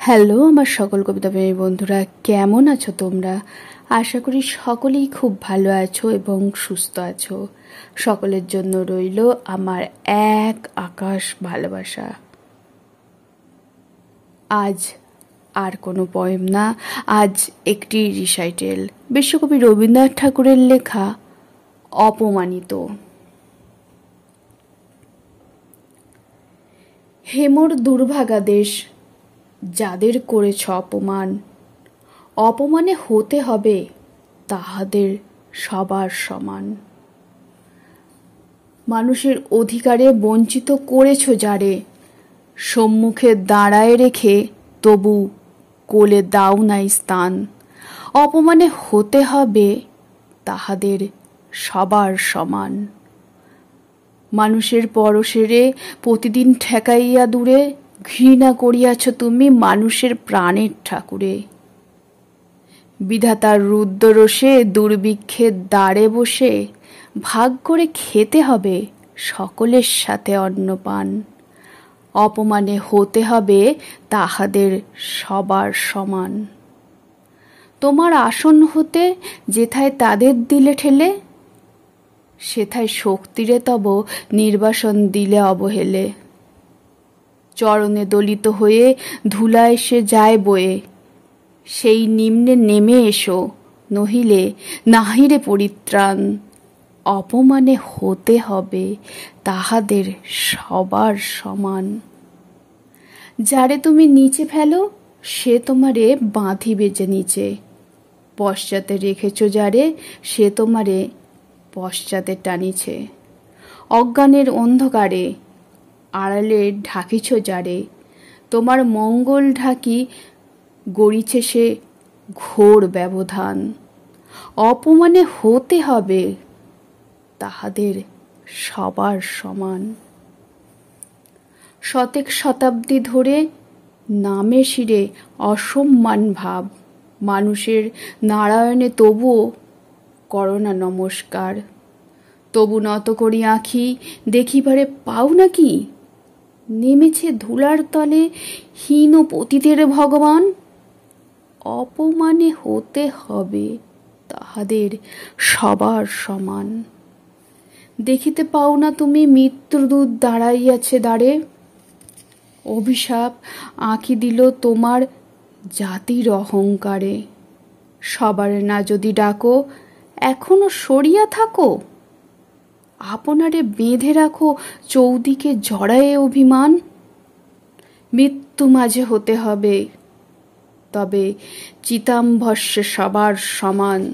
Hello আমার সকল কবিতা প্রেমী বন্ধুরা, কেমন আছো তোমরা? আশা করি সকলেই খুব ভালো আছো এবং সুস্থ আছো। সকলের জন্য রইল আমার এক আকাশ ভালোবাসা। আজ আর কোনো পয়েম না, আজ একটি রিসাইটেল, বিশ্বকবি রবীন্দ্রনাথ ঠাকুরের লেখা অপমানিত। হেমর দুর্ভাগা দেশ, যাদের করেছ অপমান, অপমানে হতে হবে তাহাদের সবার সমান। মানুষের অধিকারে বঞ্চিত করেছ যারে, সম্মুখে দাঁড়ায় রেখে তবু কোলে দাও নাই স্থান। অপমানে হতে হবে তাহাদের সবার সমান। মানুষের পরশেরে প্রতিদিন ঠেকাইয়া দূরে, ঘৃণা করিয়াছ তুমি মানুষের প্রাণের ঠাকুরে। বিধাতার রুদ্ররোষে দুর্ভিক্ষের দ্বারে বসে, ভাগ করে খেতে হবে সকলের সাথে অন্নপান। অপমানে হতে হবে তাহাদের সবার সমান। তোমার আসন হতে যেথায় তাদের দিলে ঠেলে, সেথায় শক্তিরে তব নির্বাসন দিলে অবহেলে। চরণে দলিত হয়ে ধুলায় সে যায় বয়ে, সেই নিম্নে নেমে এসো, নহিলে নাহিরে পরিত্রাণ। অপমানে হতে হবে তাহাদের সবার সমান। যারে তুমি নিচে ফেলো সে তোমারে বাঁধিবে যে নিচে, পশ্চাতে রেখেছ যারে সে তোমারে পশ্চাতে টানিছে। অজ্ঞানের অন্ধকারে আড়ালে ঢাকিছ যারে, তোমার মঙ্গল ঢাকি গড়িছে সে ঘোর ব্যবধান। অপমানে হতে হবে তাহাদের সবার সমান। শতেক শতাব্দী ধরে নামে শিরে অসম্মান ভাব, মানুষের নারায়ণে তবুও করোনা নমস্কার। তবু নত করি আঁখি, দেখিবারে পাও নাকি নেমেছে ধুলার তলে হীন পতিতের ভগবান। অপমানে হতে হবে তাহাদের সবার সমান। দেখিতে পাও না তুমি মৃত্যুদূত দাঁড়াইয়াছে দ্বারে, অভিশাপ আঁকি দিল তোমার জাতির অহংকারে। সবার না যদি ডাকো এখনো সরিয়া থাকো, আপনারে বেঁধে রাখো চৌদিকে জড়ায়ে অভিমান। মৃত্যু মাঝে হতে হবে তবে চিতাম্ভস্যে সবার সমান।